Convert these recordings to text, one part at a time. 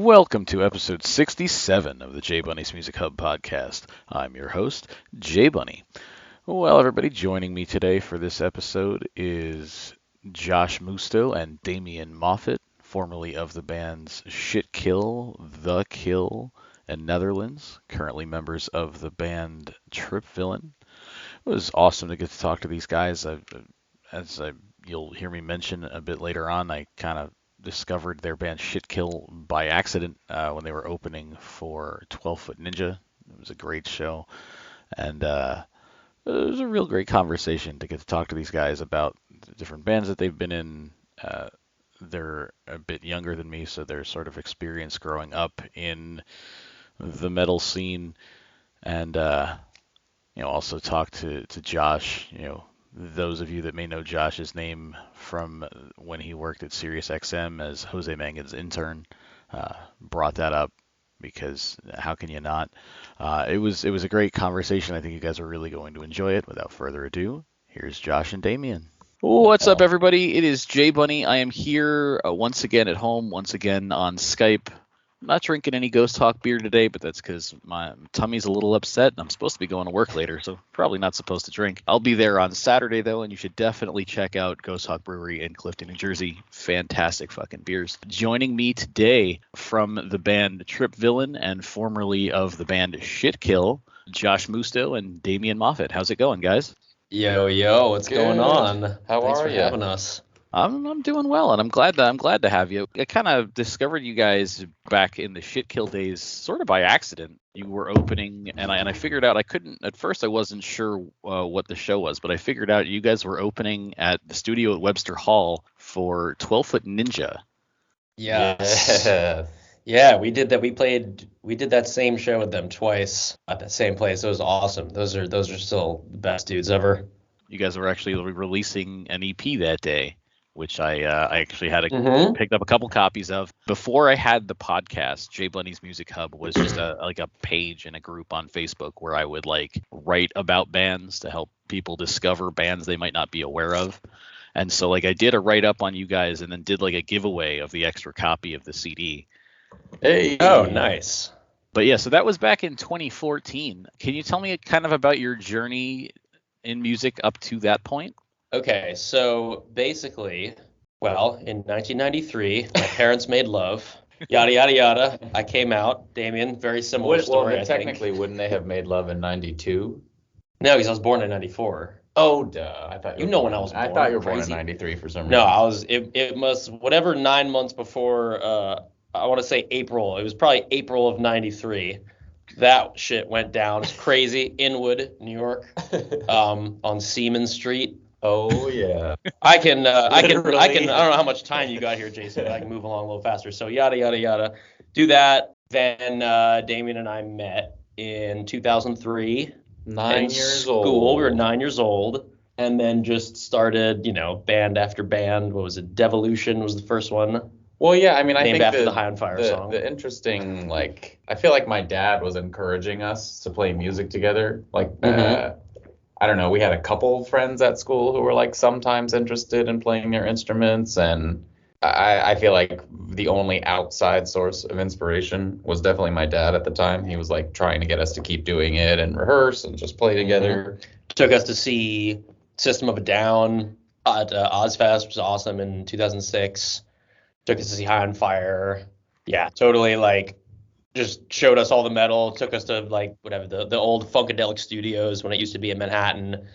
Welcome to episode 67 of the J Bunny's Music Hub podcast. I'm your host, J Bunny. Well, everybody, joining me today for this episode is Josh Musto and Damien Moffitt, formerly of the bands ShitKill, The Kill, and Netherlands, currently members of the band Trip Villain. It was awesome to get to talk to these guys. You'll hear me mention a bit later on, I kind of discovered their band ShitKill by accident when they were opening for 12 Foot Ninja. It was a great show, and it was a real great conversation to get to talk to these guys about the different bands that they've been in. They're a bit younger than me, so their sort of experience growing up in the metal scene, and also talk to Josh. Those of you that may know Josh's name from when he worked at SiriusXM as Jose Mangin's intern, brought that up because how can you not? It was a great conversation. I think you guys are really going to enjoy it. Without further ado, here's Josh and Damien. What's up, everybody? It is J Bunny. I am here once again at home, once again on Skype. I'm not drinking any Ghost Hawk beer today, but that's because my tummy's a little upset and I'm supposed to be going to work later, so probably not supposed to drink. I'll be there on Saturday, though, and you should definitely check out Ghost Hawk Brewery in Clifton, New Jersey. Fantastic fucking beers. Joining me today from the band Trip Villain and formerly of the band ShitKill, Josh Musto and Damien Moffitt. How's it going, guys? Yo, what's going on? How Thanks are for you? having us. I'm doing well, and I'm glad to have you. I kind of discovered you guys back in the ShitKill days, sort of by accident. You were opening, and I figured out at first I wasn't sure what the show was, but I figured out you guys were opening at the studio at Webster Hall for 12 Foot Ninja. Yes. Yeah, we did that. We did that same show with them twice at the same place. It was awesome. Those are still the best dudes ever. You guys were actually releasing an EP that day, which I actually had picked up a couple copies of. Before I had the podcast, J Bunny's Music Hub was just a page in a group on Facebook where I would write about bands to help people discover bands they might not be aware of. And so I did a write up on you guys and then did a giveaway of the extra copy of the CD. Hey. Oh, nice. But yeah, so that was back in 2014. Can you tell me kind of about your journey in music up to that point? Okay, so basically, in 1993, my parents made love. Yada, yada, yada. I came out. Damien, very similar story, I think. Technically, wouldn't they have made love in 92? No, because I was born in 94. Oh, duh. I thought when I was born. I thought you were born Crazy. in 93 for some reason. No, it must, whatever 9 months before, I want to say April. It was probably April of 93. That shit went down. It's crazy. Inwood, New York, on Seaman Street. Oh yeah. I don't know how much time you got here, Jason, but I can move along a little faster. So yada, yada, yada. Do that. Then Damien and I met in 2003. 9 years old. School. We were 9 years old. And then just started, band after band. What was it? Devolution was the first one. Well, yeah, I mean, I named think after the High on Fire song. The interesting, I feel like my dad was encouraging us to play music together. I don't know, we had a couple friends at school who were sometimes interested in playing their instruments, and I feel like the only outside source of inspiration was definitely my dad at the time. He was trying to get us to keep doing it and rehearse and just play together. Took us to see System of a Down at Ozfest, which was awesome, in 2006. Took us to see High on Fire. Yeah, totally just showed us all the metal, took us to the old Funkadelic Studios when it used to be in Manhattan.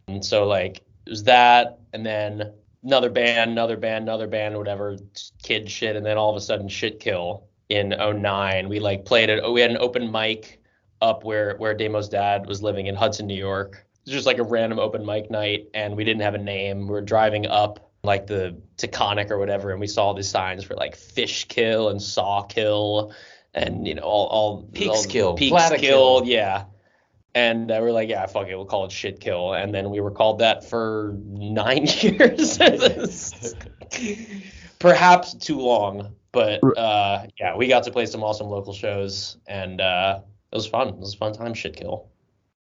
And so it was that, and then another band, whatever, kid shit, and then all of a sudden ShitKill in 2009. We played it. We had an open mic up where Damo's dad was living in Hudson, New York. It was just a random open mic night, and we didn't have a name. We were driving up the Taconic or whatever, and we saw these signs for Fish Kill and Saw Kill. And all Peaks Kill, yeah. And we're yeah, fuck it, we'll call it ShitKill. And then we were called that for 9 years. Perhaps too long, but yeah, we got to play some awesome local shows, and it was fun. It was a fun time, ShitKill.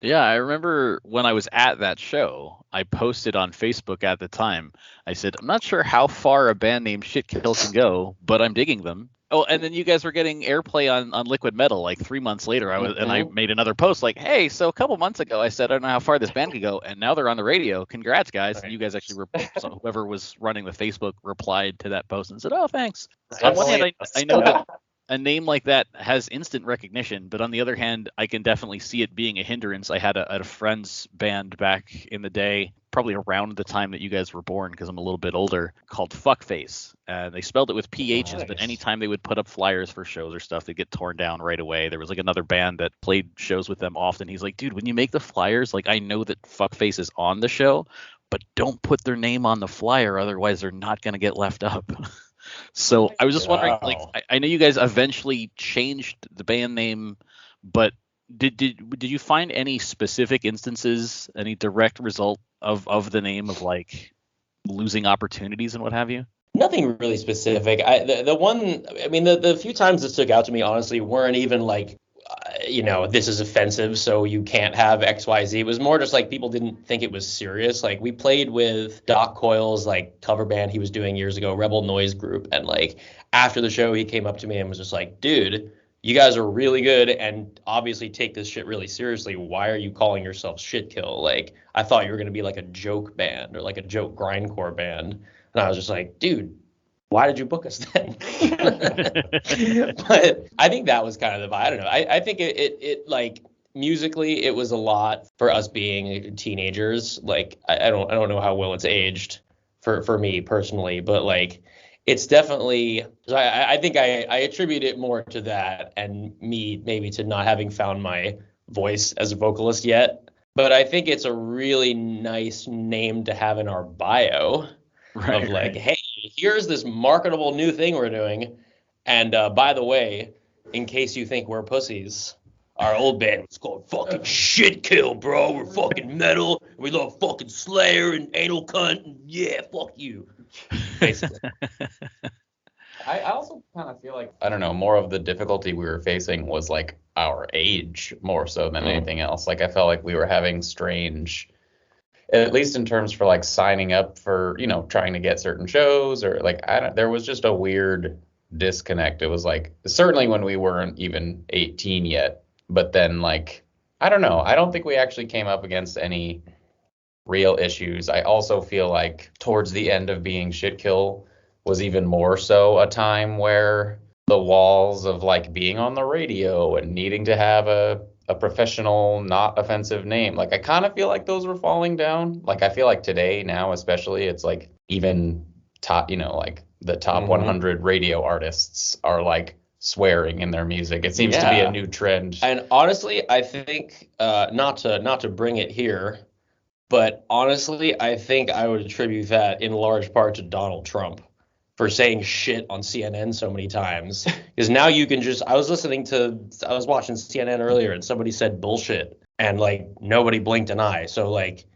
Yeah, I remember when I was at that show, I posted on Facebook at the time. I said, I'm not sure how far a band named ShitKill can go, but I'm digging them. Oh, and then you guys were getting airplay on Liquid Metal like 3 months later. I made another post like, hey, so a couple months ago I said I don't know how far this band could go, and now they're on the radio. Congrats, guys! And you guys actually so whoever was running the Facebook replied to that post and said, oh, thanks. So on one hand, I know that a name like that has instant recognition, but on the other hand, I can definitely see it being a hindrance. I had a friend's band back in the day, probably around the time that you guys were born, because I'm a little bit older, called Fuckface. They spelled it with PHs, but anytime they would put up flyers for shows or stuff, they'd get torn down right away. There was like another band that played shows with them often. He's like, dude, when you make the flyers, like I know that Fuckface is on the show, but don't put their name on the flyer, otherwise they're not going to get left up. So I was just wondering, like, I know you guys eventually changed the band name, but did you find any specific instances, any direct result of the name of like losing opportunities and what have you? Nothing really specific. The few times that stuck out to me, honestly, weren't even like, this is offensive, so you can't have XYZ. It was more just like people didn't think it was serious. Like we played with Doc Coyle's like cover band he was doing years ago, Rebel Noise Group, and like after the show he came up to me and was just like, dude, you guys are really good and obviously take this shit really seriously. Why are you calling yourself ShitKill? Like I thought you were gonna be like a joke band or like a joke grindcore band. And I was just like, dude, why did you book us then? But I think that was kind of the vibe. I don't know. I think it like musically it was a lot for us being teenagers. Like I don't know how well it's aged for me personally, but like it's definitely I think I attribute it more to that and me maybe to not having found my voice as a vocalist yet. But I think it's a really nice name to have in our bio. Right, of like, hey, here's this marketable new thing we're doing. And by the way, in case you think we're pussies, our old band was called fucking ShitKill, bro. We're fucking metal. We love fucking Slayer and anal cunt. And yeah, fuck you. Basically. I also kind of feel like, I don't know, more of the difficulty we were facing was like our age more so than anything else. Like I felt like we were having strange, at least in terms for like signing up for, trying to get certain shows or like, there was just a weird disconnect. It was like, certainly when we weren't even 18 yet, but then like, I don't know. I don't think we actually came up against any real issues. I also feel like towards the end of being ShitKill was even more so a time where the walls of like being on the radio and needing to have a professional, not offensive name. Like I kind of feel like those were falling down. Like I feel like today now, especially, it's like even top, like the top 100 radio artists are like swearing in their music. It seems to be a new trend. And honestly, I think not to bring it here, but honestly, I think I would attribute that in large part to Donald Trump for saying shit on CNN so many times. Because now you can I was watching CNN earlier and somebody said bullshit and like nobody blinked an eye. So like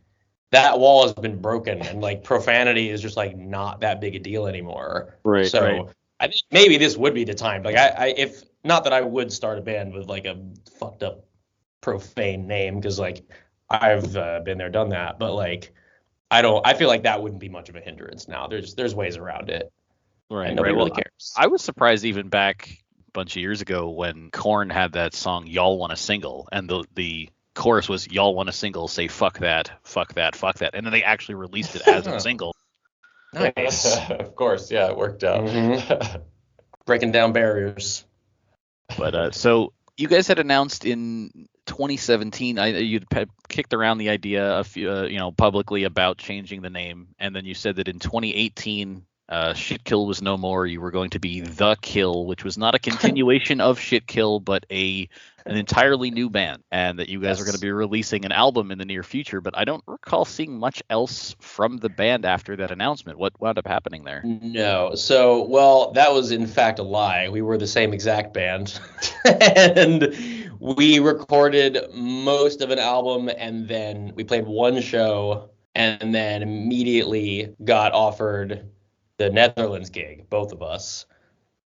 that wall has been broken and like profanity is just like not that big a deal anymore. Right. So right. I think maybe this would be the time. Like if not that I would start a band with like a fucked up profane name because like I've been there, done that. But like I feel like that wouldn't be much of a hindrance now. There's ways around it. Right. And nobody really cares. I was surprised even back a bunch of years ago when Korn had that song "Y'all Want a Single" and the chorus was "Y'all Want a Single, say fuck that, fuck that, fuck that," and then they actually released it as a single. Nice. Of course, yeah, it worked out. Breaking down barriers. But so you guys had announced in 2017, you'd kicked around the idea of publicly about changing the name, and then you said that in 2018. ShitKill was no more. You were going to be The Kill, which was not a continuation of ShitKill, but an entirely new band, and that you guys are going to be releasing an album in the near future. But I don't recall seeing much else from the band after that announcement. What wound up happening there? No. So, well, that was in fact a lie. We were the same exact band, and we recorded most of an album, and then we played one show, and then immediately got offered the Netherlands gig, both of us.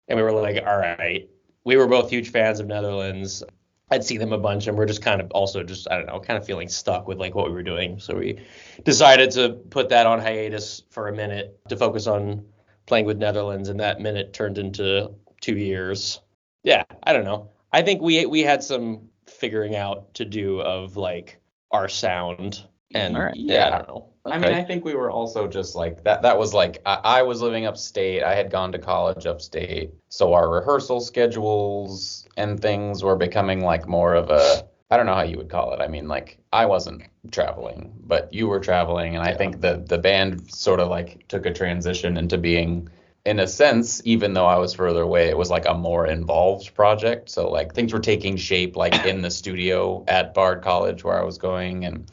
And we were like, all right. We were both huge fans of Netherlands. I'd seen them a bunch, and we're just kind of also just, I don't know, kind of feeling stuck with like what we were doing. So we decided to put that on hiatus for a minute to focus on playing with Netherlands. And that minute turned into 2 years. Yeah, I don't know. I think we had some figuring out to do of like our sound, and All right. yeah, I don't know. I mean, I think we were also just like that. That was like I was living upstate. I had gone to college upstate, so our rehearsal schedules and things were becoming like more of a, I don't know how you would call it. I mean, like I wasn't traveling, but you were traveling, and I think the band sort of like took a transition into being, in a sense, even though I was further away, it was like a more involved project. So like things were taking shape like in the studio at Bard College where I was going, and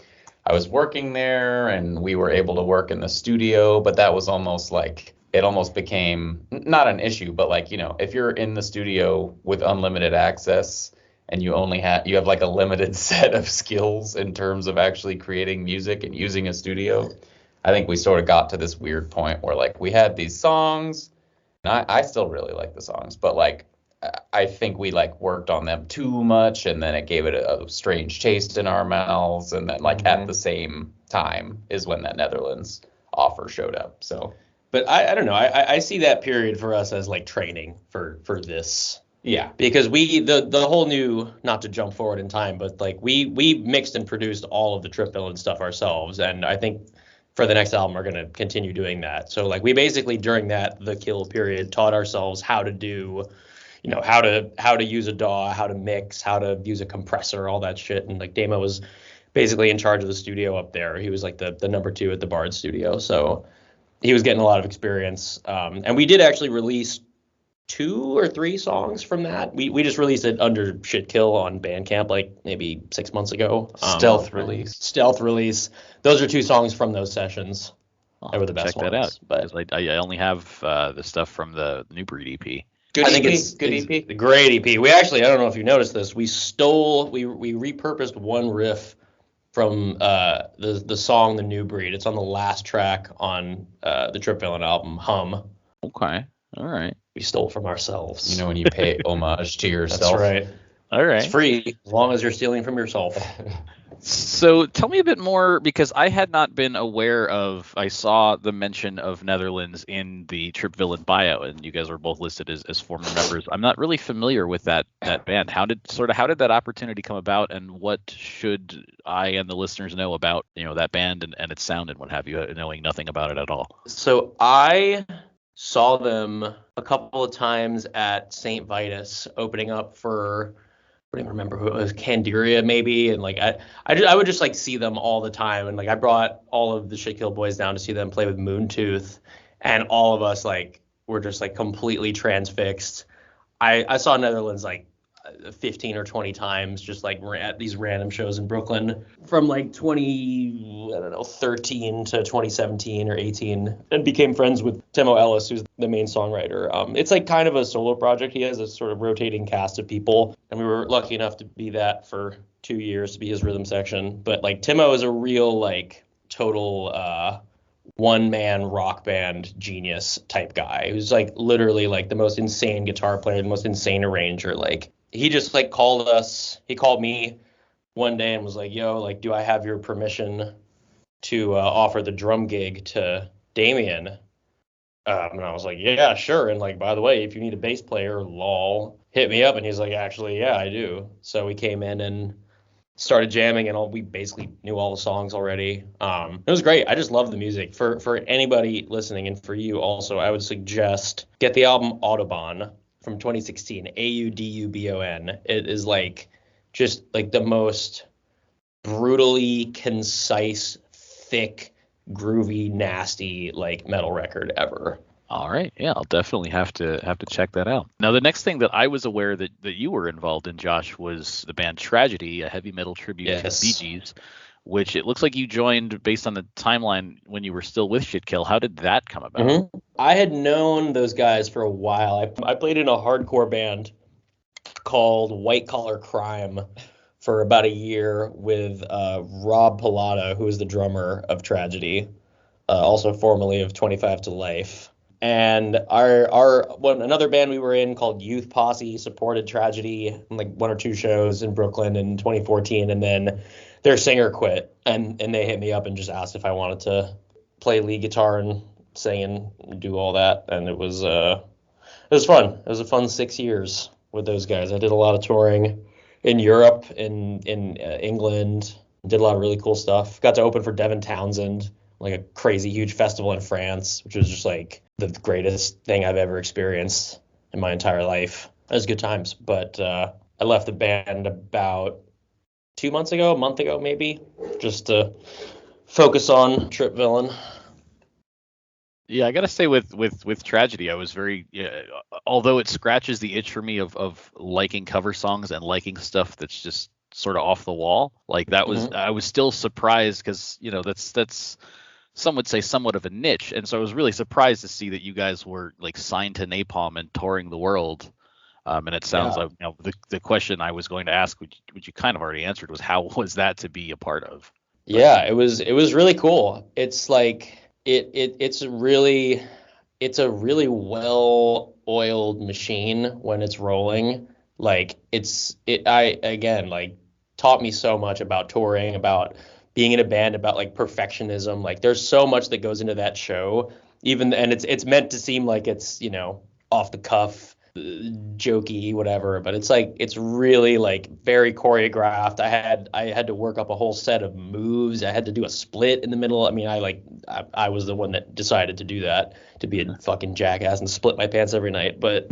I was working there, and we were able to work in the studio, but that was almost like, it almost became not an issue, but like, if you're in the studio with unlimited access and you have like a limited set of skills in terms of actually creating music and using a studio, I think we sort of got to this weird point where like we had these songs, and I still really like the songs, but like I think we like worked on them too much, and then it gave it a strange taste in our mouths, and then like at the same time is when that Netherlands offer showed up. So, but I don't know. I see that period for us as like training for this. Yeah, because the whole new, not to jump forward in time, but like we mixed and produced all of the Trip Villain stuff ourselves, and I think for the next album we're going to continue doing that. So like we basically during the Kill period taught ourselves how to do, how to use a DAW, how to mix, how to use a compressor, all that shit. And like Damo was basically in charge of the studio up there. He was like the number 2 at the Bard studio, so he was getting a lot of experience. And we did actually release 2 or 3 songs from that. We just released it under ShitKill on Bandcamp like maybe 6 months ago. Stealth release. Those are 2 songs from those sessions. They were the best check ones. that out. But I only have the stuff from the New Breed EP. I think it's a great EP. We actually, I don't know if you noticed this, we repurposed one riff from the song The New Breed. It's on the last track on the Trip Villain album, Hum. Okay. All right. We stole from ourselves. When you pay homage to yourself. That's right. All right. It's free as long as you're stealing from yourself. So tell me a bit more, because I had not been aware of, I saw the mention of Netherlands in the Trip Villain bio, and you guys were both listed as former members. I'm not really familiar with that band. How did that opportunity come about, and what should I and the listeners know about, that band and its sound and what have you, knowing nothing about it at all? So I saw them a couple of times at St. Vitus opening up for, I don't even remember who it was, Candiria maybe, and like I would just like see them all the time, and like I brought all of the ShitKill boys down to see them play with Moontooth, and all of us like were just like completely transfixed. I saw Netherlands like 15 or 20 times just like at these random shows in Brooklyn from like 13 to 2017 or 18, and became friends with Timo Ellis, who's the main songwriter. It's like kind of a solo project. He has a sort of rotating cast of people, and we were lucky enough to be that for 2 years, to be his rhythm section. But like Timo is a real like total one-man rock band genius type guy who's like literally like the most insane guitar player, the most insane arranger. Like he just like called me one day and was like, yo, like, do I have your permission to offer the drum gig to Damien? And I was like, yeah, sure. And like, by the way, if you need a bass player, lol, hit me up. And he's like, actually, yeah, I do. So we came in and started jamming, and we basically knew all the songs already. It was great. I just love the music. For anybody listening, and for you also, I would suggest get the album Audubon from 2016, Audubon. It is like just like the most brutally concise, thick, groovy, nasty like metal record ever. All right. Yeah, I'll definitely have to check that out. Now, the next thing that I was aware that you were involved in, Josh, was the band Tragedy, a heavy metal tribute to the Bee Gees, which it looks like you joined based on the timeline when you were still with ShitKill. How did that come about? Mm-hmm. I had known those guys for a while. I played in a hardcore band called White Collar Crime for about a year with Rob Pilata, who is the drummer of Tragedy, also formerly of 25 to Life. And another band we were in called Youth Posse supported Tragedy in like 1 or 2 shows in Brooklyn in 2014, and then their singer quit, and they hit me up and just asked if I wanted to play lead guitar and sing and do all that, and it was was fun. It was a fun 6 years with those guys. I did a lot of touring in Europe, in England. Did a lot of really cool stuff. Got to open for Devin Townsend, like a crazy huge festival in France, which was just like the greatest thing I've ever experienced in my entire life. It was good times. But I left the band about 2 months ago, a month ago maybe, just to focus on Trip Villain. Yeah, I gotta say with Tragedy, I was very, although it scratches the itch for me of liking cover songs and liking stuff that's just sort of off the wall. Like that was, I was still surprised because that's some would say somewhat of a niche, and so I was really surprised to see that you guys were like signed to Napalm and touring the world. And it sounds like the question I was going to ask, which you kind of already answered, was how was that to be a part of? Yeah, it was really cool. It's like it's a really well oiled machine when it's rolling. Like I again like taught me so much about touring, about being in a band, about like perfectionism. Like there's so much that goes into that show, and it's meant to seem like it's, off the cuff, jokey, whatever, but it's really like very choreographed. I had to work up a whole set of moves. I had to do a split in the middle. I mean, I was the one that decided to do that, to be a fucking jackass and split my pants every night. But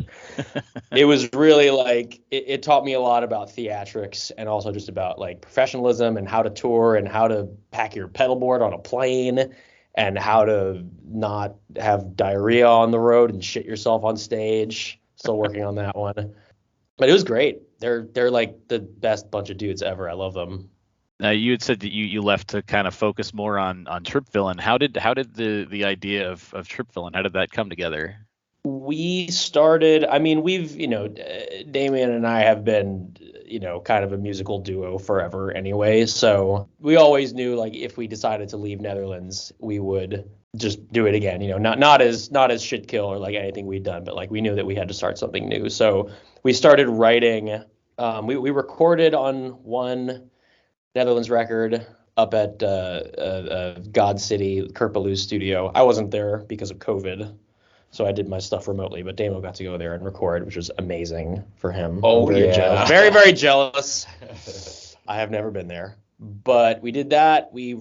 it was really like it taught me a lot about theatrics, and also just about like professionalism and how to tour and how to pack your pedal board on a plane and how to not have diarrhea on the road and shit yourself on stage. Still working on that one, but it was great. They're like the best bunch of dudes ever. I love them. Now you had said that you left to kind of focus more on Trip Villain. How did the idea of Trip Villain, how did that come together? We started, I mean, Damien and I have been, kind of a musical duo forever anyway. So we always knew, like, if we decided to leave Netherlands, we would just do it again, not as ShitKill or like anything we'd done, but like we knew that we had to start something new. So we started writing. We recorded on one Netherlands record up at God City, Kerpeloo's studio. I wasn't there because of COVID, so I did my stuff remotely, but Damo got to go there and record, which was amazing for him. Oh, I'm very yeah. jealous. Very, very jealous. I have never been there. But we did that. We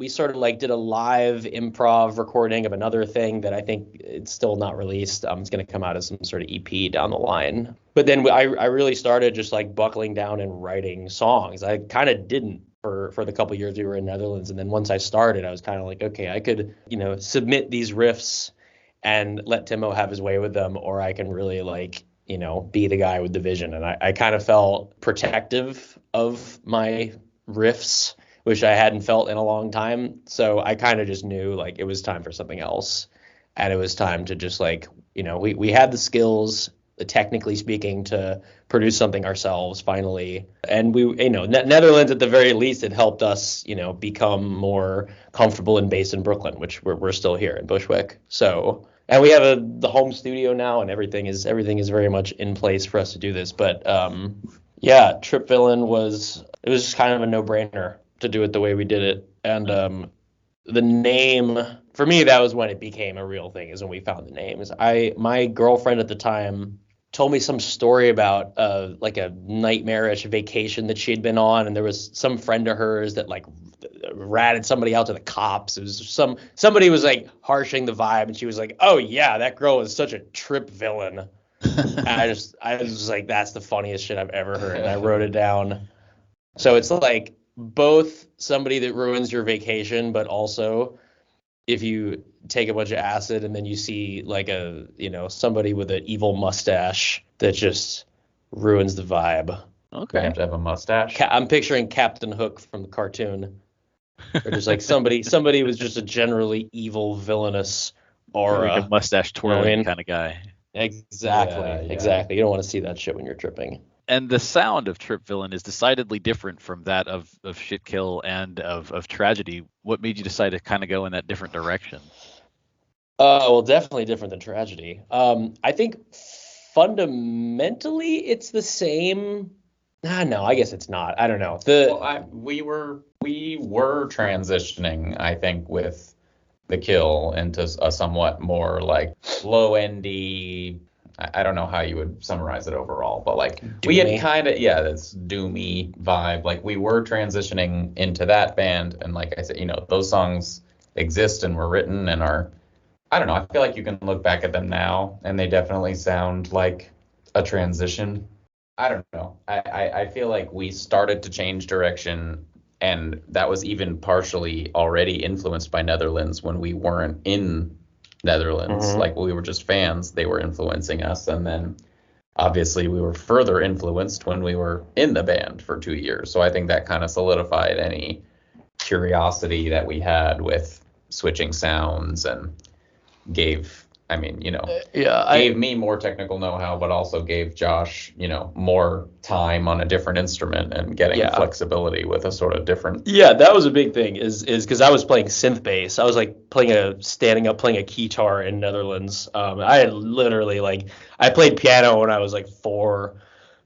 sort of like did a live improv recording of another thing that I think it's still not released. It's going to come out as some sort of EP down the line. But then I really started just like buckling down and writing songs. I kind of didn't for the couple years we were in Netherlands. And then once I started, I was kind of like, okay, I could, submit these riffs and let Timo have his way with them, or I can really like, be the guy with the vision. And I kind of felt protective of my riffs, which I hadn't felt in a long time. So I kind of just knew like it was time for something else. And it was time to just like, we had the skills, technically speaking, to produce something ourselves finally. And we, Netherlands at the very least had helped us, become more comfortable and based in Brooklyn, which we're still here in Bushwick. So, and we have the home studio now, and everything is very much in place for us to do this. But yeah, Trip Villain was just kind of a no-brainer to do it the way we did it. And the name, for me, that was when it became a real thing, is when we found the name. My girlfriend at the time told me some story about like a nightmarish vacation that she'd been on, and there was some friend of hers that like ratted somebody out to the cops. It was somebody was like harshing the vibe, and she was like, "Oh yeah, that girl is such a Trip Villain." And I was like, that's the funniest shit I've ever heard, and I wrote it down. So it's like both somebody that ruins your vacation, but also if you take a bunch of acid and then you see like somebody with an evil mustache that just ruins the vibe. Okay. You have to have a mustache. I'm picturing Captain Hook from the cartoon. Or just like somebody was just a generally evil, villainous aura. Like a mustache twirling kind of guy. Exactly. Exactly. You don't want to see that shit when you're tripping. And the sound of Trip Villain is decidedly different from that of ShitKill and of Tragedy. What made you decide to kind of go in that different direction? Well, definitely different than Tragedy. I think fundamentally it's the same. No, I guess it's not. I don't know. We were transitioning, I think, with the Kill into a somewhat more like low-endy, I don't know how you would summarize it overall, but like we Doomy. had kind of, this doomy vibe. Like we were transitioning into that band, and like I said, those songs exist and were written and are, I don't know, I feel like you can look back at them now and they definitely sound like a transition. I don't know. I feel like we started to change direction, and that was even partially already influenced by Netherlands when we weren't in Netherlands. Like we were just fans, they were influencing us, and then obviously we were further influenced when we were in the band for 2 years. So I think that kind of solidified any curiosity that we had with switching sounds, and gave gave me more technical know-how, but also gave Josh, more time on a different instrument and getting flexibility with a sort of different. Yeah, that was a big thing is because I was playing synth bass. I was like standing up playing a guitar in Netherlands. I had literally I played piano when I was like 4,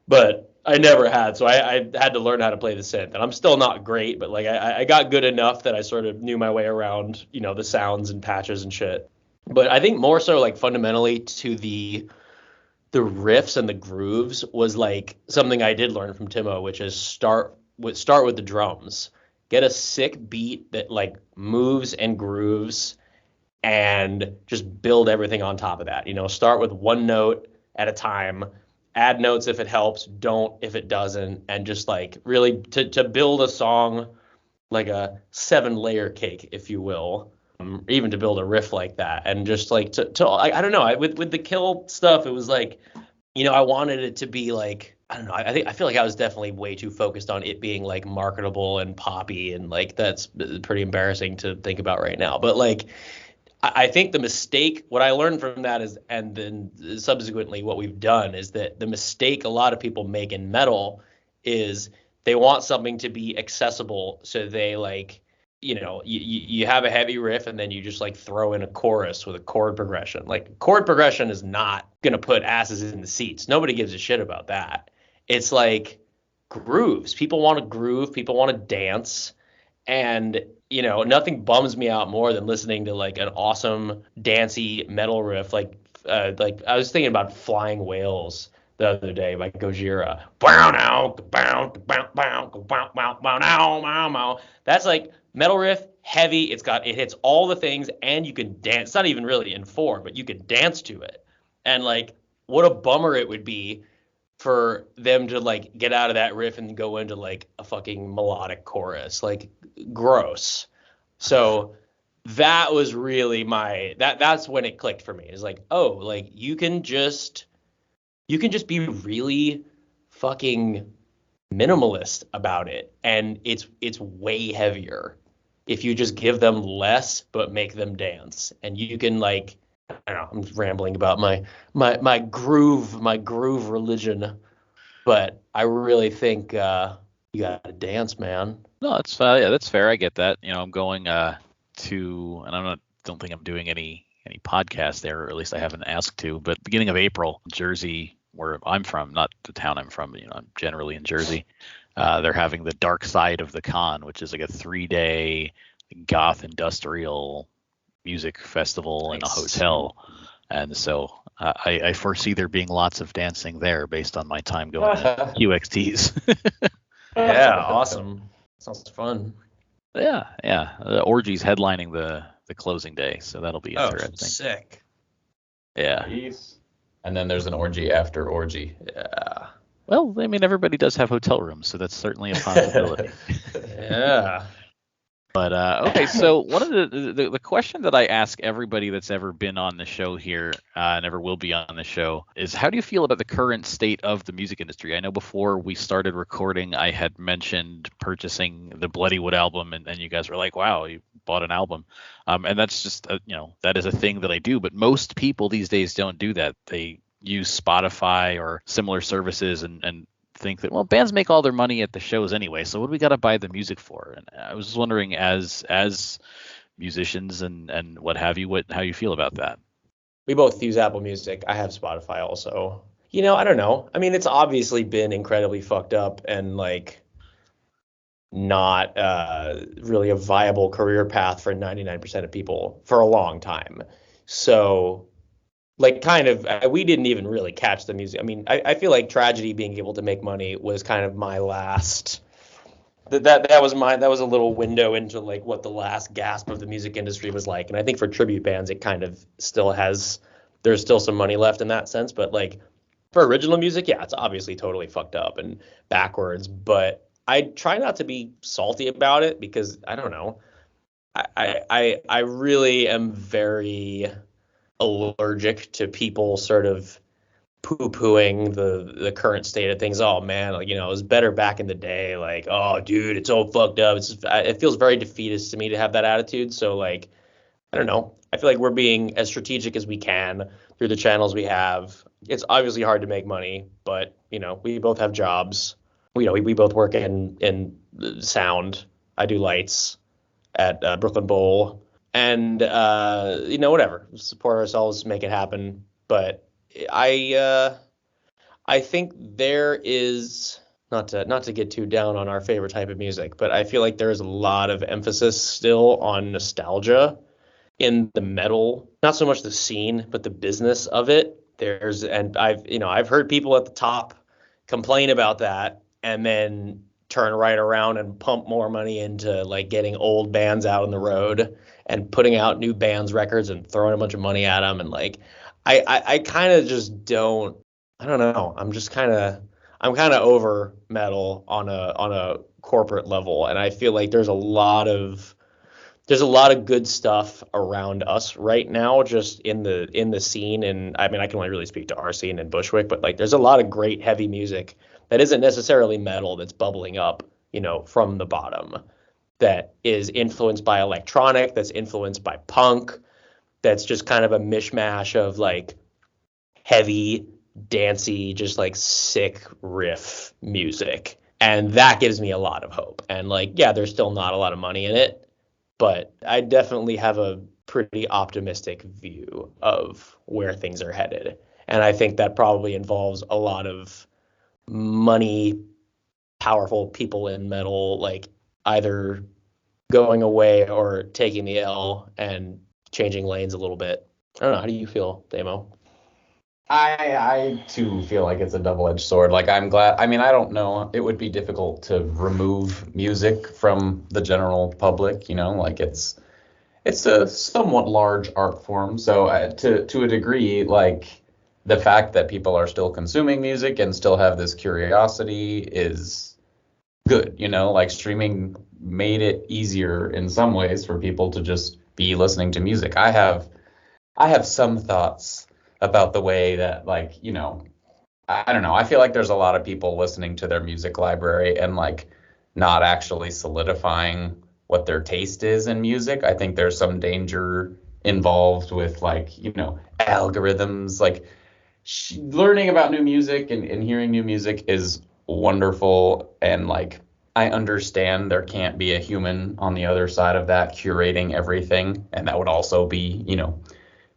but I never had. So I had to learn how to play the synth, and I'm still not great, but like I got good enough that I sort of knew my way around, the sounds and patches and shit. But I think more so like fundamentally to the riffs and the grooves was like something I did learn from Timo, which is start with the drums. Get a sick beat that like moves and grooves, and just build everything on top of that. Start with one note at a time, add notes if it helps, don't if it doesn't, and just like really to build a song like a 7-layer cake, if you will. Even to build a riff like that, and just like to I don't know, with the Kill stuff, it was like, I wanted it to be like, I don't know, I feel like I was definitely way too focused on it being like marketable and poppy, and like that's pretty embarrassing to think about right now. But like I think the mistake, what I learned from that is, and then subsequently what we've done, is that the mistake a lot of people make in metal is they want something to be accessible, so they like, you have a heavy riff and then you just like throw in a chorus with a chord progression. Like chord progression is not gonna put asses in the seats. Nobody gives a shit about that. It's like grooves. People want to groove. People want to dance. And nothing bums me out more than listening to like an awesome dancey metal riff. Like I was thinking about Flying Whales the other day by Gojira. That's like metal riff, heavy. It hits all the things, and you can dance. It's not even really in 4, but you can dance to it. And like, what a bummer it would be for them to like get out of that riff and go into like a fucking melodic chorus. Like, gross. So that was really that's when it clicked for me. It's like, oh, like you can just be really fucking minimalist about it, and it's way heavier if you just give them less but make them dance. And you can like, I don't know, I'm rambling about my groove religion, but I really think you gotta dance, man. No, that's fair. I get that. I'm going to, and don't think I'm doing any podcast there, or at least I haven't asked to. But beginning of April, Jersey, where I'm from, not the town I'm from, but I'm generally in Jersey. They're having the Dark Side of the Con, which is like a 3-day goth industrial music festival in a hotel. And so I foresee there being lots of dancing there based on my time going to QXTs. Yeah, awesome. Sounds fun. Yeah. The orgy's headlining the closing day, so that'll be interesting. Sick. Yeah. Jeez. And then there's an orgy after orgy. Yeah. Well, I mean, everybody does have hotel rooms, so that's certainly a possibility. Yeah. But okay, so one of the question that I ask everybody that's ever been on the show here, and ever will be on the show, is how do you feel about the current state of the music industry? I know before we started recording, I had mentioned purchasing the Bloodywood album, and you guys were like, "Wow, you bought an album," and that's just that is a thing that I do. But most people these days don't do that. They use Spotify or similar services and think that, well, bands make all their money at the shows anyway, so what do we got to buy the music for? And I was just wondering, as musicians and what have you, how you feel about that. We both use Apple Music. I have Spotify also. I don't know. I mean, it's obviously been incredibly fucked up and like not really a viable career path for 99% of people for a long time. So like kind of we didn't even really catch the music. I mean, I feel like Tragedy being able to make money was kind of my last that was a little window into like what the last gasp of the music industry was like. And I think for tribute bands it kind of still has there's still some money left in that sense, but like for original music, yeah, it's obviously totally fucked up and backwards, but I try not to be salty about it because I don't know. I really am very allergic to people sort of poo-pooing the current state of things. Oh man, like it was better back in the day. Like, oh dude, it's all fucked up. It feels very defeatist to me to have that attitude. So like, I don't know. I feel like we're being as strategic as we can through the channels we have. It's obviously hard to make money, but we both have jobs. We both work in sound. I do lights at Brooklyn Bowl, and whatever, support ourselves, make it happen. But I think there is not to get too down on our favorite type of music, but I feel like there is a lot of emphasis still on nostalgia in the metal, not so much the scene, but the business of it. And I've heard people at the top complain about that and then turn right around and pump more money into like getting old bands out on the road and putting out new bands records and throwing a bunch of money at them. And like, I kind of just I don't know. I'm kind of over metal on a corporate level. And I feel like there's a lot of good stuff around us right now, just in the scene. And I mean, I can only really speak to our scene in Bushwick, but like, there's a lot of great heavy music that isn't necessarily metal that's bubbling up, from the bottom, that is influenced by electronic, that's influenced by punk, that's just kind of a mishmash of like heavy, dancey, just like sick riff music. And that gives me a lot of hope. And like, yeah, there's still not a lot of money in it, but I definitely have a pretty optimistic view of where things are headed. And I think that probably involves a lot of money, powerful people in metal, like either going away or taking the L and changing lanes a little bit. I don't know. How do you feel, Damo? I too feel like it's a double-edged sword. Like I'm glad. I mean, I don't know. It would be difficult to remove music from the general public. Like it's a somewhat large art form. So to a degree, like the fact that people are still consuming music and still have this curiosity is good. Like streaming made it easier in some ways for people to just be listening to music. I have some thoughts about the way that, like, I don't know. I feel like there's a lot of people listening to their music library and like not actually solidifying what their taste is in music. I think there's some danger involved with like, algorithms. Like learning about new music and hearing new music is wonderful. And like, I understand there can't be a human on the other side of that curating everything. And that would also be,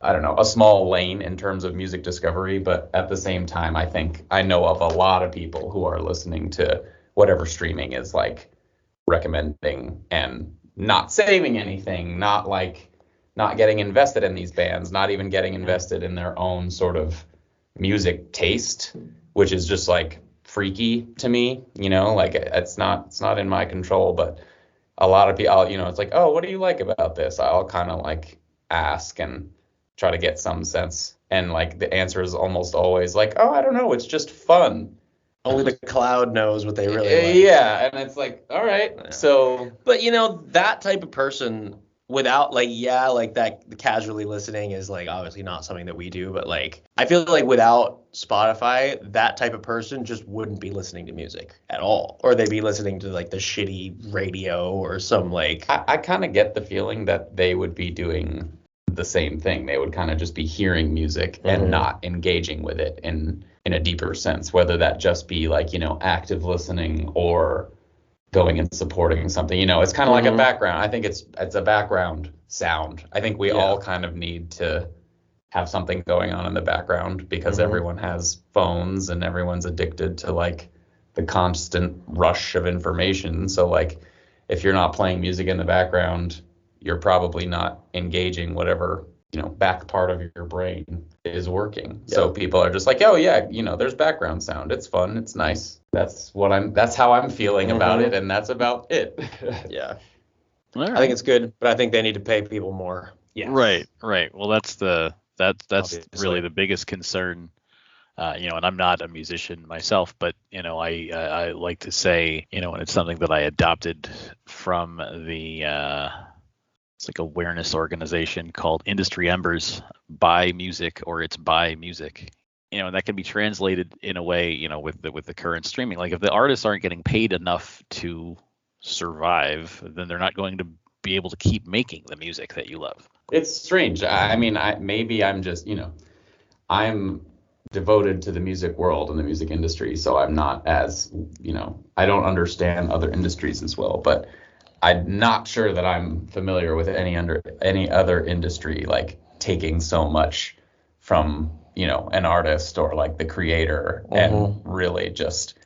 I don't know, a small lane in terms of music discovery. But at the same time, I think I know of a lot of people who are listening to whatever streaming is like recommending and not saving anything, not getting invested in these bands, not even getting invested in their own sort of music taste, which is just like freaky to me, like it's not in my control. But a lot of people, it's like, oh, what do you like about this? I'll kind of like ask and try to get some sense, and like the answer is almost always like, oh, I don't know, it's just fun. Only the cloud knows what they really like. Yeah, and it's like, all right, yeah. So but that type of person without like, yeah, like that casually listening is like obviously not something that we do, but like I feel like without Spotify, that type of person just wouldn't be listening to music at all, or they'd be listening to like the shitty radio or some like I kind of get the feeling that they would be doing the same thing. They would kind of just be hearing music and not engaging with it in a deeper sense, whether that just be like, active listening or going and supporting something. It's kind of like a background. I think it's a background sound. I think we all kind of need to have something going on in the background because everyone has phones and everyone's addicted to like the constant rush of information. So like if you're not playing music in the background, you're probably not engaging whatever back part of your brain is working. Yeah. So people are just like, oh yeah, there's background sound. It's fun. It's nice. That's how I'm feeling about it. And that's about it. Yeah. Right. I think it's good, but I think they need to pay people more. Yeah. Right. Well, that's Obviously. really the biggest concern. And I'm not a musician myself, but I like to say, and it's something that I adopted from the it's like awareness organization called Industry Embers. Buy music or it's buy music. And that can be translated in a way, with the current streaming. Like if the artists aren't getting paid enough to survive, then they're not going to be able to keep making the music that you love. It's strange. I mean, maybe I'm just, I'm devoted to the music world and the music industry, so I'm not as, I don't understand other industries as well, but I'm not sure that I'm familiar with any other industry like taking so much from, an artist or like the creator and really just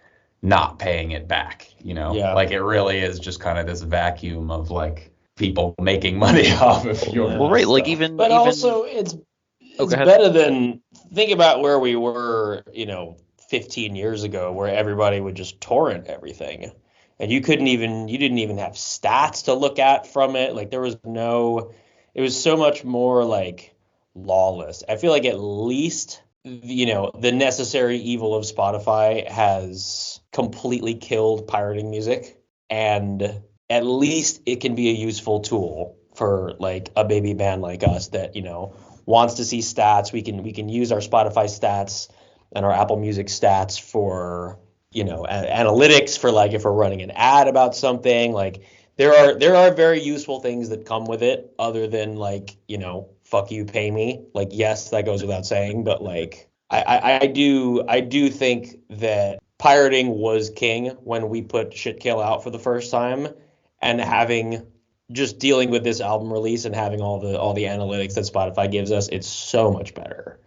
not paying it back, Yeah. Like it really is just kind of this vacuum of like people making money off of your well, right, stuff. like even also it's better than, think about where we were 15 years ago, where everybody would just torrent everything and you didn't even have stats to look at from it. Like it was so much more like lawless. I feel like at least the necessary evil of Spotify has completely killed pirating music, and at least it can be a useful tool for like a baby band like us that wants to see stats. We can use our Spotify stats and our Apple Music stats for analytics, for like if we're running an ad about something. Like there are very useful things that come with it, other than like fuck you, pay me. Like yes, that goes without saying, but like I do think that pirating was king when we put ShitKill out for the first time, and just dealing with this album release and having all the analytics that Spotify gives us, it's so much better.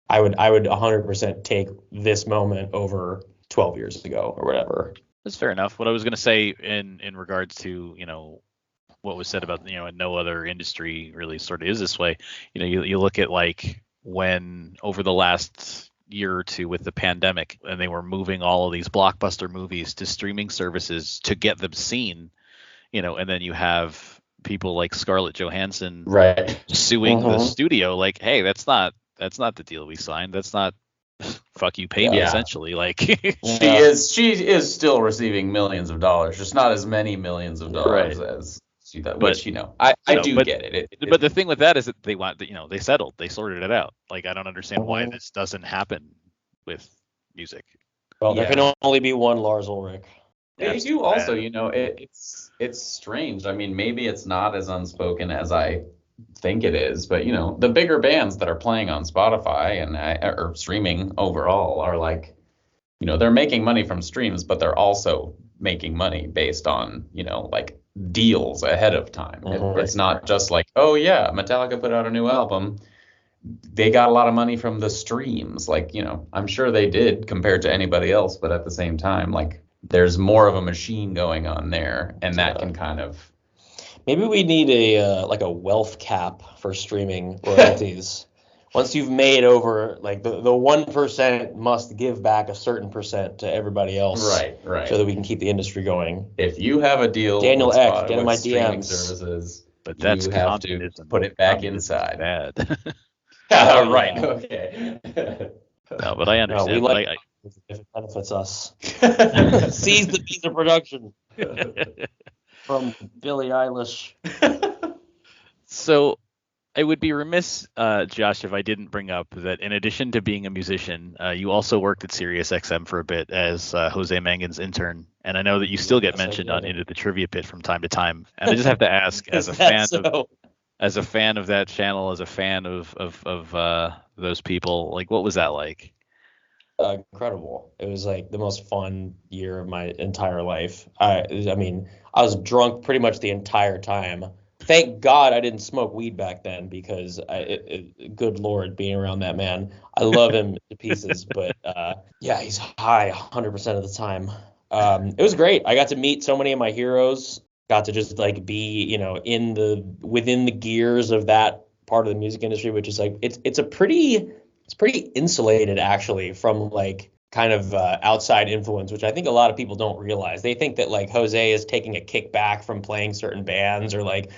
I would 100% take this moment over 12 years ago or whatever. That's fair enough. What I was going to say in regards to what was said about no other industry really sort of is this way. You look at like when over the last year or two with the pandemic, and they were moving all of these blockbuster movies to streaming services to get them seen, and then you have people like Scarlett Johansson suing the studio, like, hey, that's not the deal we signed. That's not fuck you, pay me, essentially. Like she is still receiving millions of dollars, just not as many millions of dollars as she does. Which I do get it. But the thing with that is that they want they settled, they sorted it out. Like I don't understand why this doesn't happen with music. Well, there can only be one Lars Ulrich. They do also, it's strange. I mean, maybe it's not as unspoken as I think it is, but the bigger bands that are playing on Spotify and or streaming overall are like, they're making money from streams, but they're also making money based on like deals ahead of time. It's not just like, oh yeah, Metallica put out a new album, they got a lot of money from the streams. Like I'm sure they did compared to anybody else, but at the same time, like there's more of a machine going on there, and that can kind of. Maybe we need a wealth cap for streaming royalties. Once you've made over, like the 1% must give back a certain percent to everybody else. Right. So that we can keep the industry going. If you have a deal Daniel with Eck, get in my streaming DMs. Services, but that's you have to put it back inside. Bad. Right. Okay. No, but I understand. No, we like if it benefits us. Seize the piece of production. From Billie Eilish. So I would be remiss, Josh, if I didn't bring up that in addition to being a musician, you also worked at SiriusXM for a bit as Jose Mangin's intern. And I know that you still get mentioned on Into the Trivia Pit from time to time. And I just have to ask, as a fan of that channel, as a fan of those people, like, what was that like? Incredible. It was like the most fun year of my entire life. I mean, I was drunk pretty much the entire time. Thank God I didn't smoke weed back then, because good Lord, being around that man, I love him to pieces, but yeah, he's high 100% of the time. It was great. I got to meet so many of my heroes. Got to just like be, within the gears of that part of the music industry, which is like it's pretty insulated actually from like kind of outside influence, which I think a lot of people don't realize. They think that like Jose is taking a kickback from playing certain bands, or like,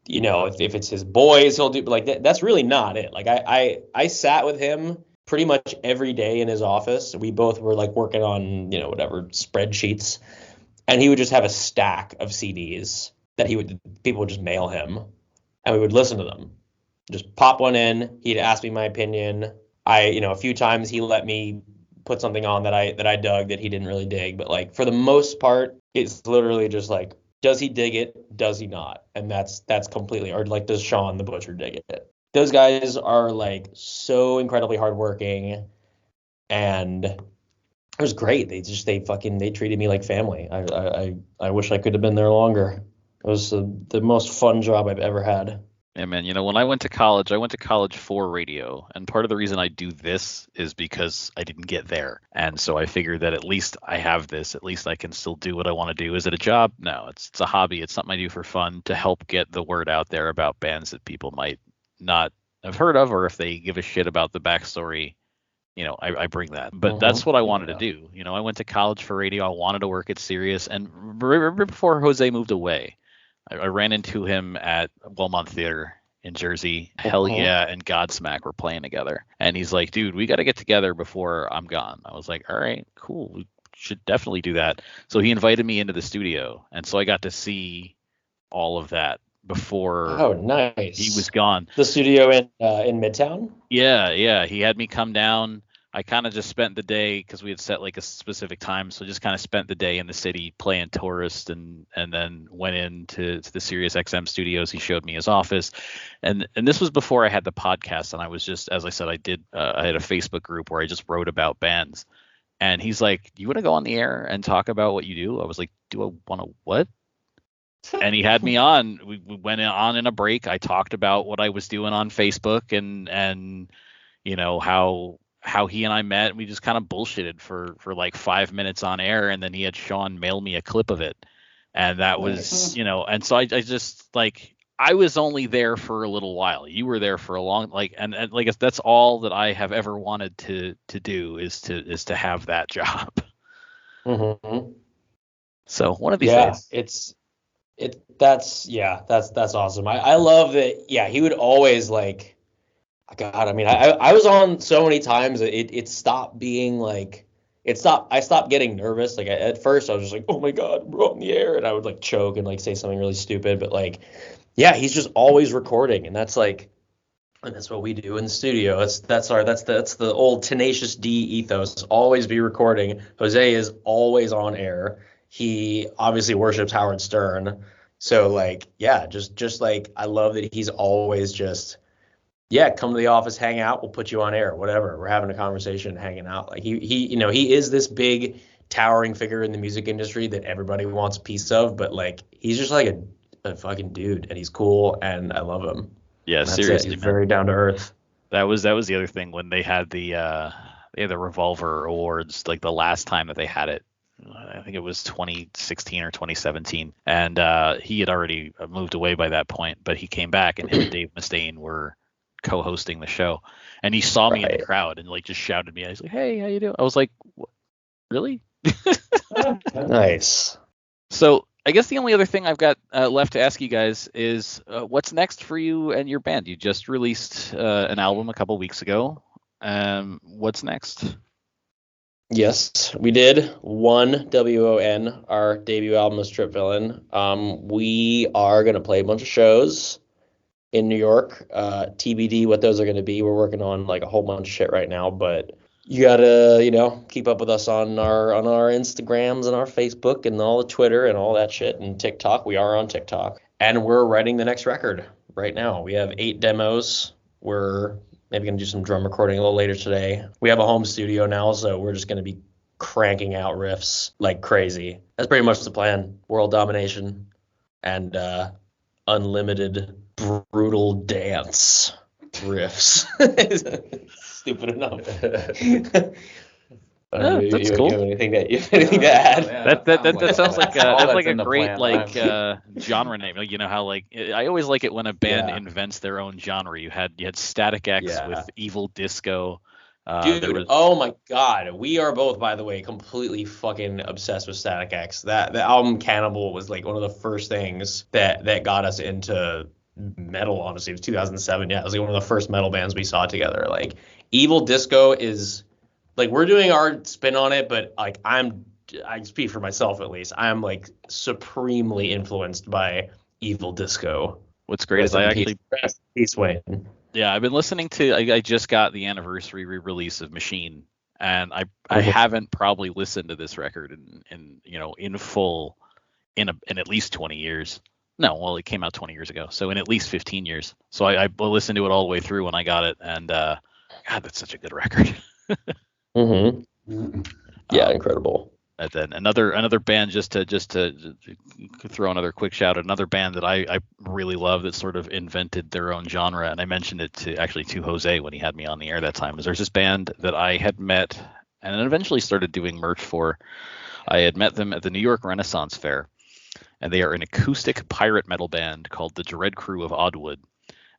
you know, if it's his boys, he'll do, but like that's really not it. Like I sat with him pretty much every day in his office. We both were like working on, you know, whatever spreadsheets, and he would just have a stack of CDs that people would just mail him, and we would listen to them. Just pop one in. He'd ask me my opinion. A few times he let me put something on that I dug that he didn't really dig, but like for the most part, it's literally just like, does he dig it? Does he not? And that's completely, or like, does Sean the Butcher dig it? Those guys are like so incredibly hardworking, and it was great. They treated me like family. I wish I could have been there longer. It was the most fun job I've ever had. Yeah, man, when I went to college for radio, and part of the reason I do this is because I didn't get there. And so I figured that at least I have this, at least I can still do what I want to do. Is it a job? No, it's a hobby. It's something I do for fun to help get the word out there about bands that people might not have heard of, or if they give a shit about the backstory, I bring that. But that's what I wanted to do. I went to college for radio. I wanted to work at Sirius. And right before Jose moved away, I ran into him at Wellmont Theater in Jersey. Hell Yeah and Godsmack were playing together. And he's like, dude, we got to get together before I'm gone. I was like, all right, cool. We should definitely do that. So he invited me into the studio. And so I got to see all of that before nice. He was gone. The studio in Midtown? Yeah. He had me come down. I kind of just spent the day, because we had set like a specific time, so just kind of spent the day in the city playing tourist, and then went into the SiriusXM studios. He showed me his office, and this was before I had the podcast, and I was just, as I said, I had a Facebook group where I just wrote about bands, and he's like, "You want to go on the air and talk about what you do?" I was like, "Do I want to what?" And he had me on. We went on in a break. I talked about what I was doing on Facebook, and how he and I met. We just kind of bullshitted for like 5 minutes on air, and then he had Sean mail me a clip of it, and that was and so I just, like, I was only there for a little while. You were there for a long, like, and like, that's all that I have ever wanted to do is to have that job. Mm-hmm. So one of these days. That's awesome. I love that. Yeah, he would always, like, God, I mean, I was on so many times that it stopped being like, I stopped getting nervous. Like, at first I was just like, oh my God, we're on the air, and I would like choke and like say something really stupid. But like, yeah, he's just always recording, and that's what we do in the studio. That's the old Tenacious D ethos. Always be recording. Jose is always on air. He obviously worships Howard Stern. So like, yeah, just like, I love that he's always just, yeah, come to the office, hang out, we'll put you on air, whatever. We're having a conversation, hanging out. Like, he is this big towering figure in the music industry that everybody wants a piece of, but like, he's just like a fucking dude, and he's cool, and I love him. Yeah, seriously, he's very down to earth. That was the other thing when they had the Revolver Awards, like the last time that they had it. I think it was 2016 or 2017, and he had already moved away by that point, but he came back, and him and Dave Mustaine were co-hosting the show, and he saw me in the crowd and like just shouted me. I was like, "Hey, how you doing?" I was like, "Really?" Nice. So I guess the only other thing I've got left to ask you guys is, what's next for you and your band? You just released an album a couple weeks ago. What's next? Yes, we did. WON, our debut album is Trip Villain. We are going to play a bunch of shows in New York. TBD what those are going to be. We're working on like a whole bunch of shit right now, but you gotta, keep up with us on our Instagrams and our Facebook and all the Twitter and all that shit, and TikTok. We are on TikTok, and we're writing the next record right now. We have 8 demos. We're maybe gonna do some drum recording a little later today. We have a home studio now, so we're just gonna be cranking out riffs like crazy. That's pretty much the plan. World domination and unlimited brutal dance riffs. Stupid enough. Yeah, that's cool. You have anything to add? Yeah, That sounds like all that's like in a the great plan. genre name. Like, you know how like I always like it when a band Yeah. invents their own genre. You had Static X Yeah. with Evil Disco. Dude, There was oh my God. We are both, by the way, completely fucking obsessed with Static X. The album Cannibal was like one of the first things that got us into metal, honestly. It was 2007. Yeah, it was like one of the first metal bands we saw together. Like Evil Disco is like we're doing our spin on it, but like I speak for myself at least. I'm like supremely influenced by Evil Disco. what's great is Rest I in peace- actually rest in peace, Wayne. yeah, I've been listening to I just got the anniversary re-release of Machine, and I Mhm. haven't probably listened to this record in full in at least 20 years. No, well, it came out 20 years ago, so in at least 15 years. So I listened to it all the way through when I got it, and God, that's such a good record. Mm-hmm. Yeah, Um, incredible. And then another band, just to throw another quick shout out, another band that I really love that sort of invented their own genre, and I mentioned it to Jose when he had me on the air that time. Is there's this band that I had met and then eventually started doing merch for. I had met them at the New York Renaissance Fair, and they are an acoustic pirate metal band called the Dread Crew of Oddwood.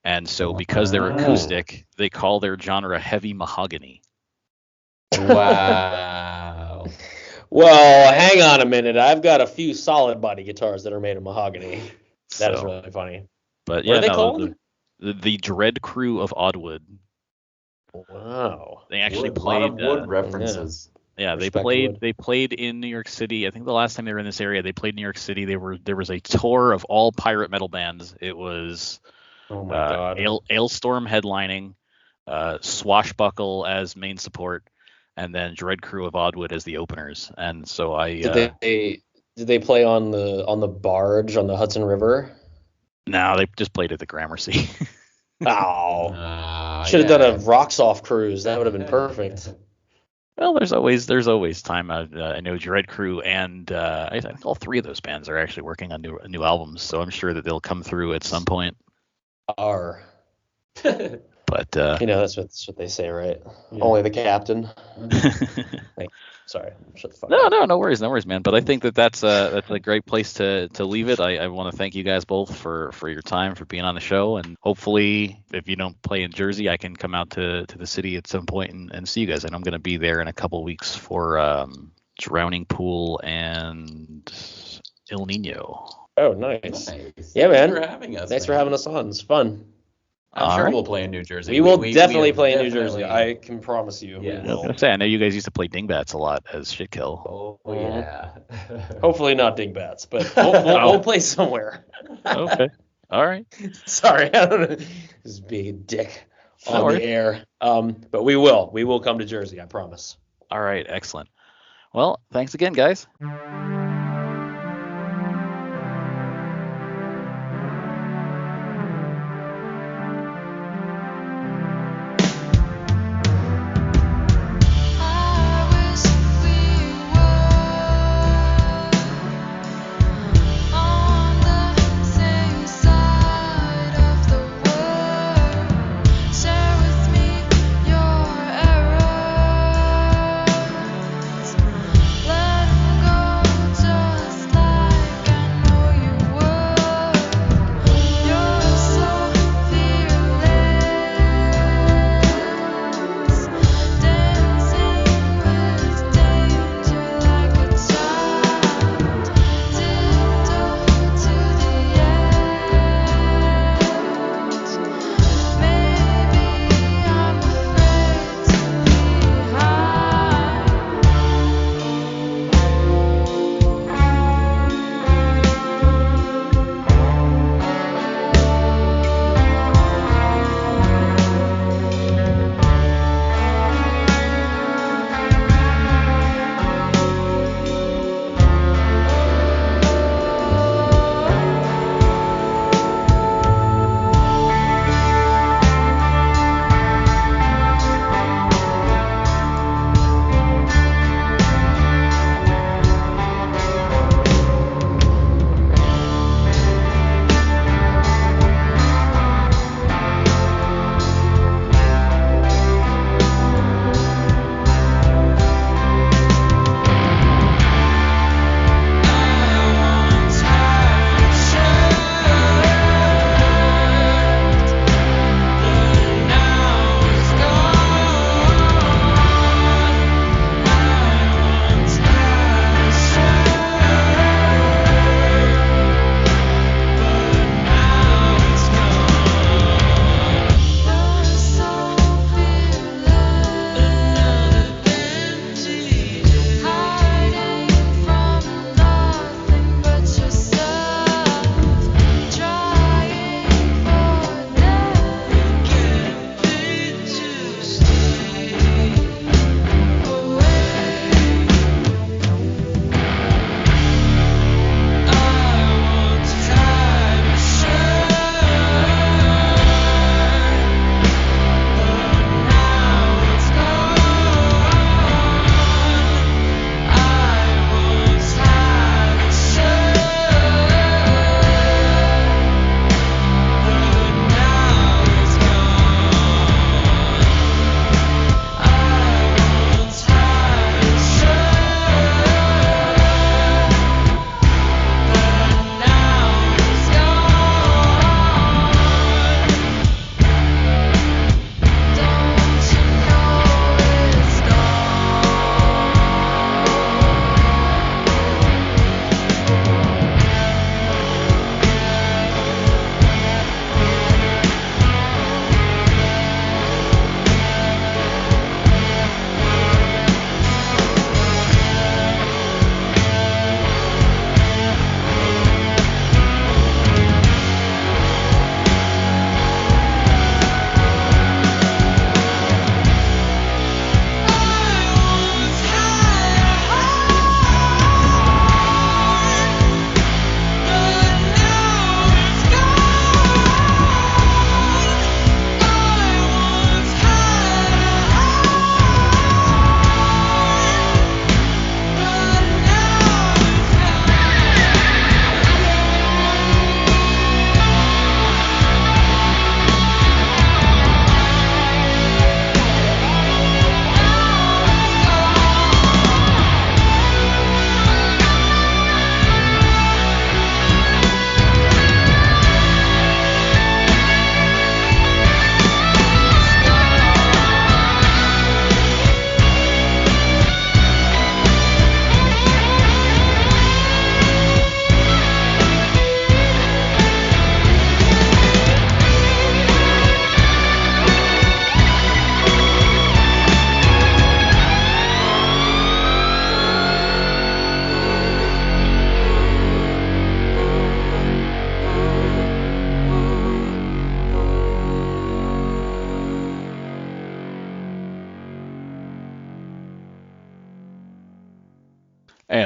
And so because they're acoustic, they call their genre heavy mahogany. Wow. Well, hang on a minute. I've got a few solid body guitars that are made of mahogany. That is So, really funny. but What yeah, are they no, called? the Dread Crew of Oddwood. Wow. They actually A lot of played. wood references. Yeah, Respect wood. they played in New York City. I think the last time they were in this area, they played New York City. There was a tour of all pirate metal bands. It was Oh my God. Ailstorm headlining, Swashbuckle as main support, and then Dread Crew of Oddwood as the openers. And so Did they play on the barge on the Hudson River? no, they just played at the Gramercy. Oh. Should have done a Rocks Off cruise. That would have been perfect. Well, there's always time. I know Dread Crew and I think all three of those bands are actually working on new albums, so I'm sure that they'll come through at some point. But that's what they say, right? Yeah. Only the captain. Sorry, shut the fuck up. No worries, man. But I think that's a great place to leave it. I want to thank you guys both for your time, for being on the show, and hopefully, if you don't play in Jersey, I can come out to the city at some point and see you guys. And I'm going to be there in a couple weeks for Drowning Pool and El Nino. Oh, nice. Yeah, man. Thanks for having us. Thanks for having us on. It's fun. I'm sure we'll play in New Jersey. We will definitely play in New Jersey. I can promise you. Yeah. I was going to say, I know you guys used to play Dingbats a lot as ShitKill. Oh, yeah. Hopefully not Dingbats, but we'll play somewhere. Okay. All right. Sorry, I don't know. Just being a dick on the air. But we will. We will come to Jersey, I promise. All right. Excellent. Well, thanks again, guys. Let 'em go.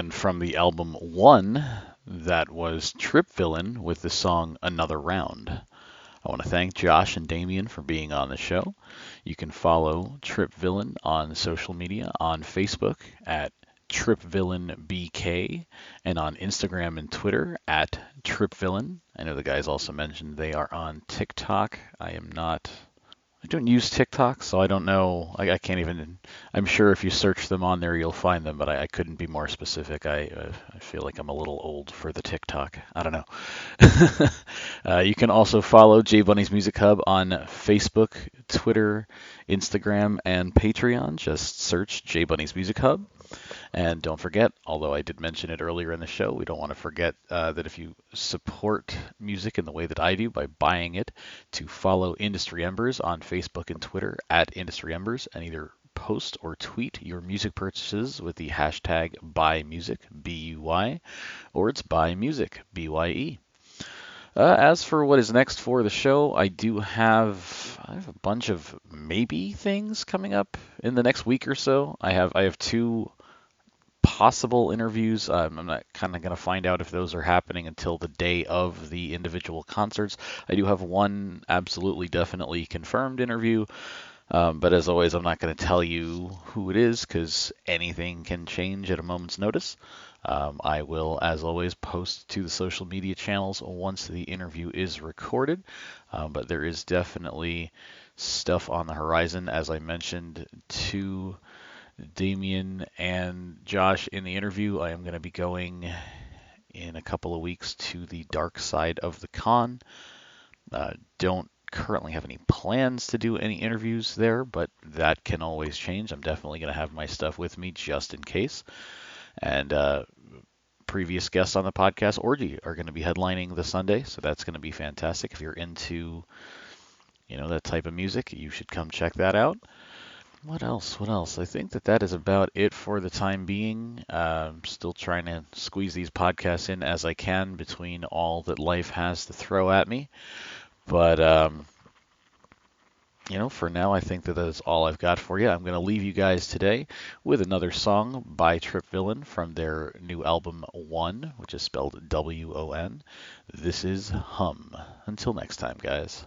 And from the album One, that was Trip Villain with the song Another Round. I want to thank Josh and Damien for being on the show. You can follow Trip Villain on social media on Facebook at TripVillainBK and on Instagram and Twitter at TripVillain. I know the guys also mentioned they are on TikTok. I don't use TikTok, so I don't know. I can't even. I'm sure if you search them on there, you'll find them, but I couldn't be more specific. I feel like I'm a little old for the TikTok. I don't know. You can also follow J Bunny's Music Hub on Facebook, Twitter, Instagram, and Patreon. Just search J Bunny's Music Hub. And don't forget, although I did mention it earlier in the show, we don't want to forget that if you support music in the way that I do by buying it, to follow Industry Embers on Facebook and Twitter at Industry Embers, and either post or tweet your music purchases with the hashtag BuyMusic, B-U-Y, or it's BuyMusic, B-Y-E. As for what is next for the show, I have a bunch of maybe things coming up in the next week or so. I have two possible interviews. I'm not kind of going to find out if those are happening until the day of the individual concerts. I do have one absolutely definitely confirmed interview, but as always, I'm not going to tell you who it is because anything can change at a moment's notice. I will, as always, post to the social media channels once the interview is recorded, but there is definitely stuff on the horizon. As I mentioned to Damien and Josh in the interview, I am going to be going in a couple of weeks to the dark side of the con. Don't currently have any plans to do any interviews there, but that can always change. I'm definitely going to have my stuff with me just in case. And previous guests on the podcast, Orgy, are going to be headlining the Sunday, so that's going to be fantastic. If you're into, that type of music, you should come check that out. What else? I think that is about it for the time being. Still trying to squeeze these podcasts in as I can between all that life has to throw at me. But, for now, I think that is all I've got for you. I'm going to leave you guys today with another song by Trip Villain from their new album One, which is spelled W-O-N. This is Hum. Until next time, guys.